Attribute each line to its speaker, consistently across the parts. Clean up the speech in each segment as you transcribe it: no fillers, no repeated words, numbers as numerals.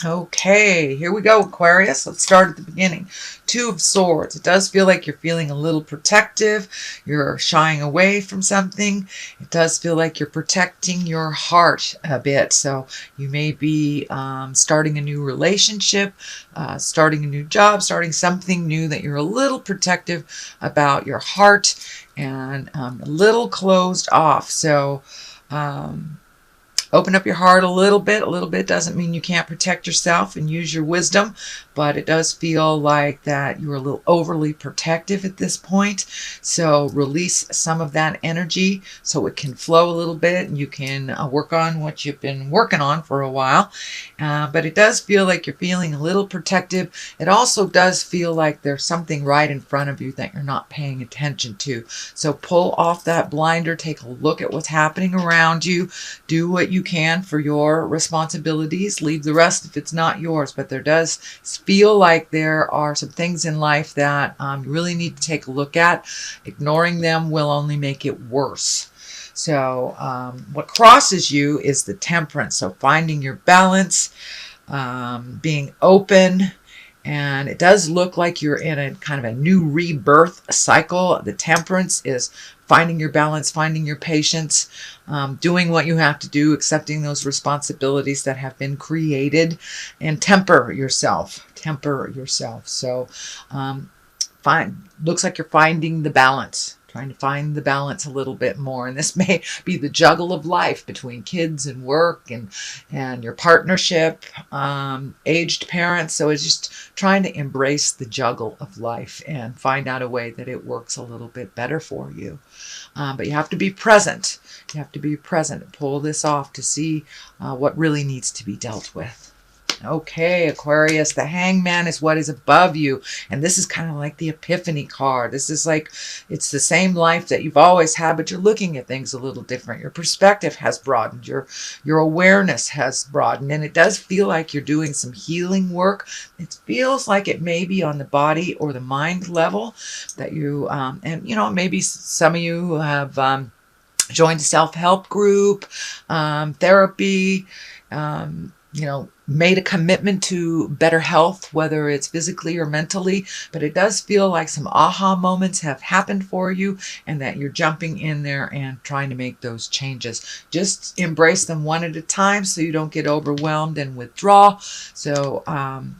Speaker 1: Okay, here we go, Aquarius. Let's start at the beginning. Two of Swords. It does feel like you're feeling a little protective. You're shying away from something. It does feel like you're protecting your heart a bit. So you may be starting a new relationship, starting a new job, starting something new that you're a little protective about your heart and a little closed off. So, open up your heart a little bit. A little bit doesn't mean you can't protect yourself and use your wisdom, but it does feel like that you're a little overly protective at this point. So release some of that energy so it can flow a little bit and you can work on what you've been working on for a while. But it does feel like you're feeling a little protective. It also does feel like there's something right in front of you that you're not paying attention to. So pull off that blinder, take a look at what's happening around you, do what you can for your responsibilities, leave the rest if it's not yours. But there does feel like there are some things in life that you really need to take a look at. Ignoring them will only make it worse. So what crosses you is the Temperance. So finding your balance, being open, and it does look like you're in a kind of a new rebirth cycle. The Temperance is finding your balance, finding your patience, doing what you have to do, accepting those responsibilities that have been created, and temper yourself. Temper yourself. So looks like you're finding the balance, trying to find the balance a little bit more. And this may be the juggle of life between kids and work and your partnership, aged parents. So it's just trying to embrace the juggle of life and find out a way that it works a little bit better for you. But you have to be present. You have to be present and pull this off to see what really needs to be dealt with. Okay, Aquarius, the Hangman is what is above you. And this is kind of like the Epiphany card. This is like, it's the same life that you've always had, but you're looking at things a little different. Your perspective has broadened. Your awareness has broadened. And it does feel like you're doing some healing work. It feels like it may be on the body or the mind level that you, and you know, maybe some of you have joined a self-help group, therapy, made a commitment to better health, whether it's physically or mentally. But it does feel like some aha moments have happened for you and that you're jumping in there and trying to make those changes. Just embrace them one at a time so you don't get overwhelmed and withdraw. So,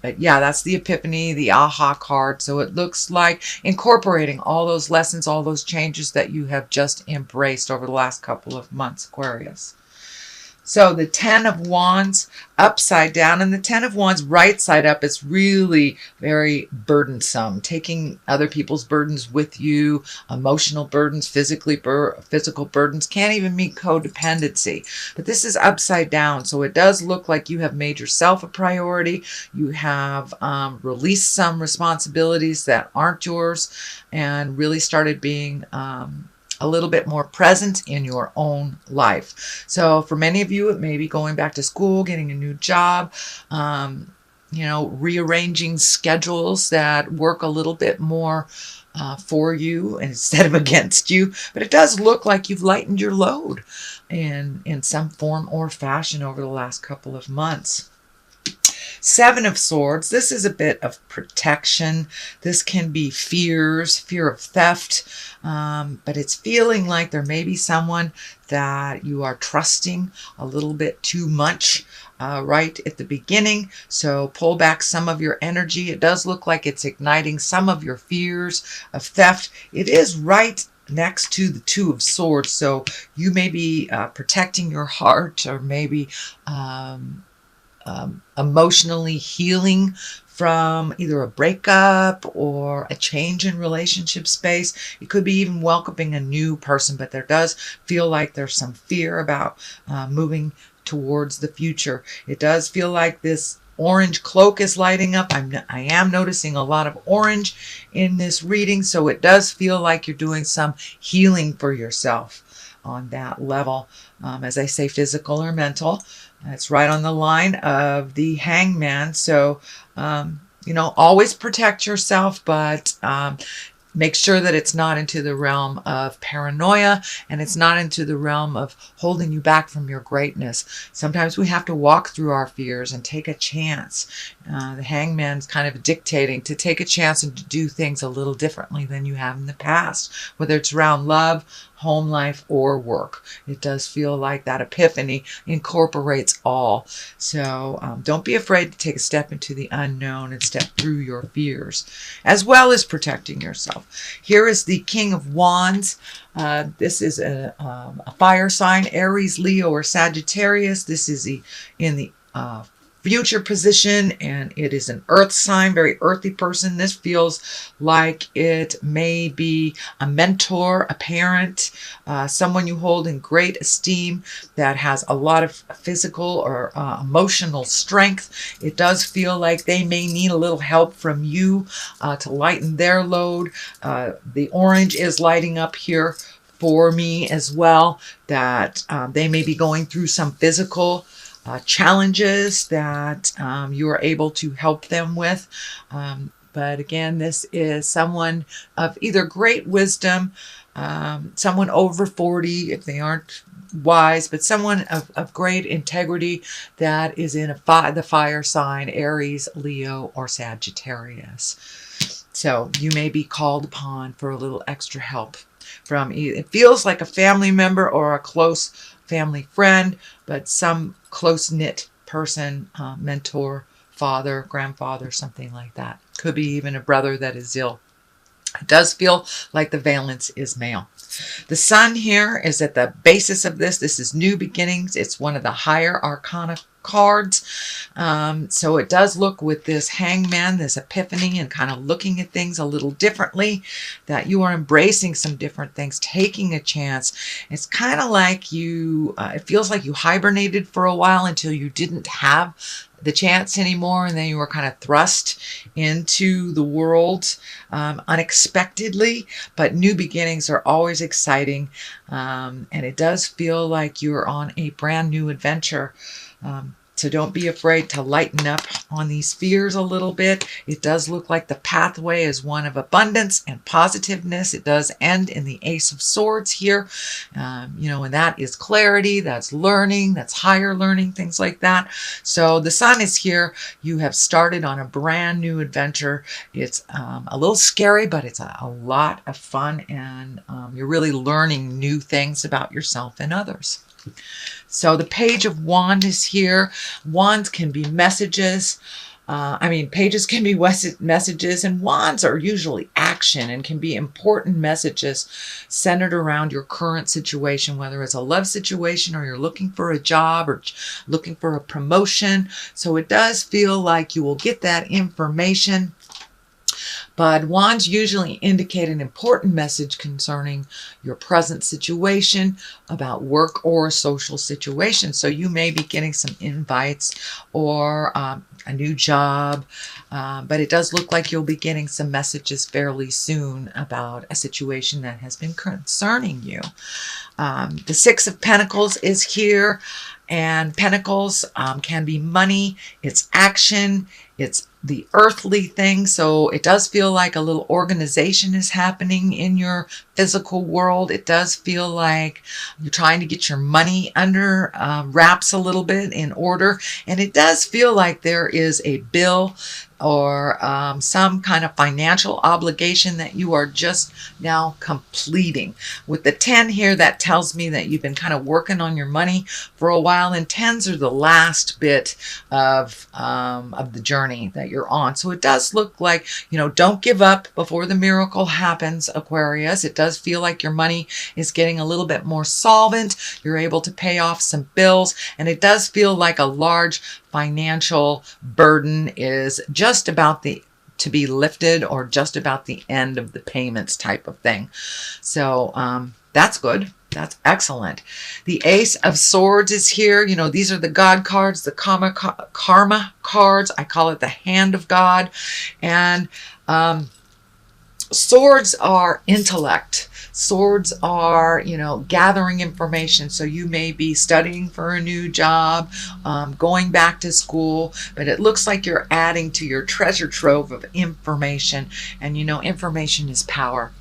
Speaker 1: but yeah, that's the Epiphany, the aha card. So it looks like incorporating all those lessons, all those changes that you have just embraced over the last couple of months, Aquarius. So the Ten of Wands upside down, and the Ten of Wands right side up is really very burdensome. Taking other people's burdens with you, emotional burdens, physical burdens, can't even meet codependency. But this is upside down, so it does look like you have made yourself a priority. You have released some responsibilities that aren't yours and really started being a little bit more present in your own life. So for many of you, it may be going back to school, getting a new job, rearranging schedules that work a little bit more for you instead of against you. But it does look like you've lightened your load in some form or fashion over the last couple of months. Seven of Swords, this is a bit of protection. This can be fear of theft, but it's feeling like there may be someone that you are trusting a little bit too much right at the beginning. So pull back some of your energy. It does look like it's igniting some of your fears of theft. It is right next to the Two of Swords, so you may be protecting your heart, or maybe emotionally healing from either a breakup or a change in relationship space. It could be even welcoming a new person, but there does feel like there's some fear about moving towards the future. It does feel like this orange cloak is lighting up. I am noticing a lot of orange in this reading, so it does feel like you're doing some healing for yourself on that level. As I say, physical or mental. It's right on the line of the Hangman. So, always protect yourself, but Make sure that it's not into the realm of paranoia, and it's not into the realm of holding you back from your greatness. Sometimes we have to walk through our fears and take a chance. The hangman's kind of dictating to take a chance and to do things a little differently than you have in the past, whether it's around love, home life, or work. It does feel like that epiphany incorporates all. So don't be afraid to take a step into the unknown and step through your fears, as well as protecting yourself. Here is the King of Wands. This is a fire sign, Aries, Leo, or Sagittarius. This is in the future position, and it is an earth sign, very earthy person. This feels like it may be a mentor, a parent, someone you hold in great esteem that has a lot of physical or emotional strength. It does feel like they may need a little help from you to lighten their load. The orange is lighting up here for me as well, that they may be going through some physical challenges that you are able to help them with. But again, this is someone of either great wisdom, someone over 40 if they aren't wise, but someone of great integrity that is in the fire sign, Aries, Leo, or Sagittarius. So you may be called upon for a little extra help from either. It feels like a family member or a close family friend, but some close-knit person, mentor, father, grandfather, something like that. Could be even a brother that is ill. It does feel like the valence is male. The sun here is at the basis of this. This is new beginnings. It's one of the higher arcana cards. So it does look with this hangman, this epiphany, and kind of looking at things a little differently, that you are embracing some different things, taking a chance. It's kind of like you, it feels like you hibernated for a while until you didn't have the chance anymore, and then you were kind of thrust into the world unexpectedly. But new beginnings are always exciting, and it does feel like you're on a brand new adventure. So don't be afraid to lighten up on these fears a little bit. It does look like the pathway is one of abundance and positiveness. It does end in the Ace of Swords here. And that is clarity, that's learning, that's higher learning, things like that. So the sun is here. You have started on a brand new adventure. It's a little scary, but it's a lot of fun, and you're really learning new things about yourself and others. So the Page of Wands is here. Wands can be messages. Pages can be messages, and wands are usually action and can be important messages centered around your current situation, whether it's a love situation or you're looking for a job or looking for a promotion. So it does feel like you will get that information. But wands usually indicate an important message concerning your present situation, about work or a social situation. So you may be getting some invites or a new job, but it does look like you'll be getting some messages fairly soon about a situation that has been concerning you. The Six of Pentacles is here, and pentacles can be money, it's action, it's the earthly thing. So it does feel like a little organization is happening in your physical world. It does feel like you're trying to get your money under wraps a little bit in order. And it does feel like there is a bill or some kind of financial obligation that you are just now completing. With the 10 here, that tells me that you've been kind of working on your money for a while, and 10s are the last bit of the journey that you're on. So it does look like, don't give up before the miracle happens, Aquarius. It does feel like your money is getting a little bit more solvent. You're able to pay off some bills, and it does feel like a large financial burden is just about to be lifted, or just about the end of the payments type of thing. So that's good. That's excellent. The Ace of Swords is here. These are the God cards, the karma cards. I call it the hand of God. And Swords are intellect. Swords are, gathering information. So you may be studying for a new job, going back to school, but it looks like you're adding to your treasure trove of information. And information is power.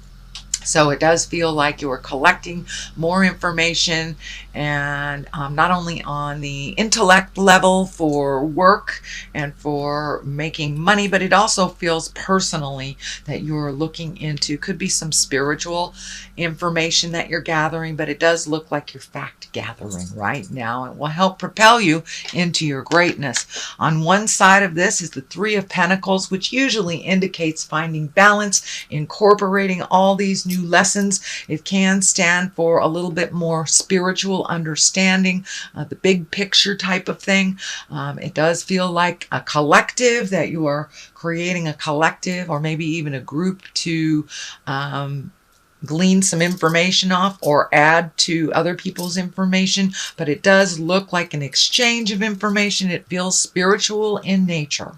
Speaker 1: So it does feel like you're collecting more information, and not only on the intellect level for work and for making money, but it also feels personally that you're looking into, could be some spiritual information that you're gathering, but it does look like you're fact gathering right now. It will help propel you into your greatness. On one side of this is the Three of Pentacles, which usually indicates finding balance, incorporating all these new lessons. It can stand for a little bit more spiritual understanding, the big picture type of thing. It does feel like a collective, that you are creating a collective or maybe even a group to glean some information off or add to other people's information, but it does look like an exchange of information. It feels spiritual in nature.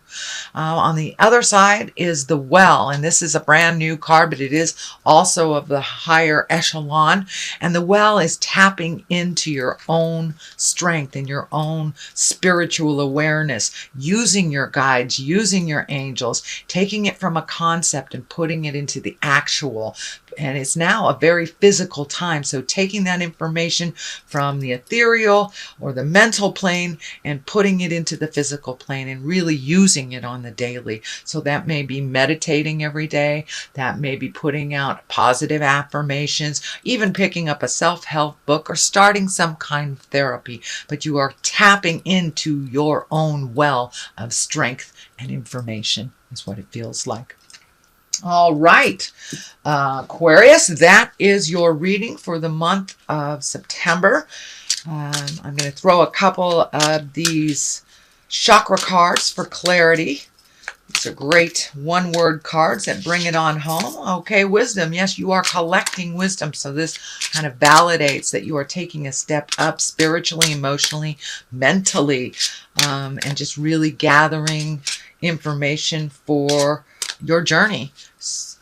Speaker 1: On the other side is the Well, and this is a brand new card, but it is also of the higher echelon, and the Well is tapping into your own strength and your own spiritual awareness, using your guides, using your angels, taking it from a concept and putting it into the actual. And it's now a very physical time. So taking that information from the ethereal or the mental plane and putting it into the physical plane and really using it on the daily. So that may be meditating every day. That may be putting out positive affirmations, even picking up a self-help book or starting some kind of therapy. But you are tapping into your own well of strength and information is what it feels like. All right, Aquarius, that is your reading for the month of September. I'm going to throw a couple of these chakra cards for clarity. These are great one-word cards that bring it on home. Okay, wisdom. Yes, you are collecting wisdom. So this kind of validates that you are taking a step up spiritually, emotionally, mentally, and just really gathering information for your journey,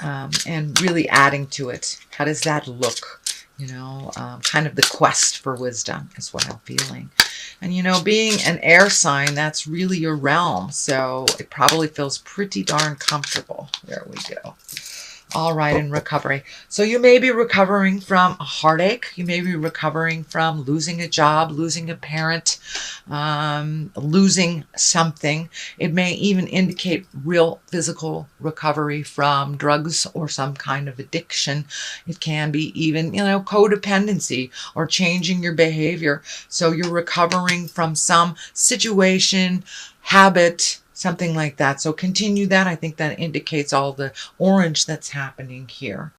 Speaker 1: and really adding to it. How does that look? Kind of the quest for wisdom is what I'm feeling. And being an air sign, that's really your realm. So it probably feels pretty darn comfortable. There we go. All right, in recovery. So you may be recovering from a heartache. You may be recovering from losing a job, losing a parent, losing something. It may even indicate real physical recovery from drugs or some kind of addiction. It can be even, codependency or changing your behavior. So you're recovering from some situation, habit, something like that. So continue that. I think that indicates all the orange that's happening here.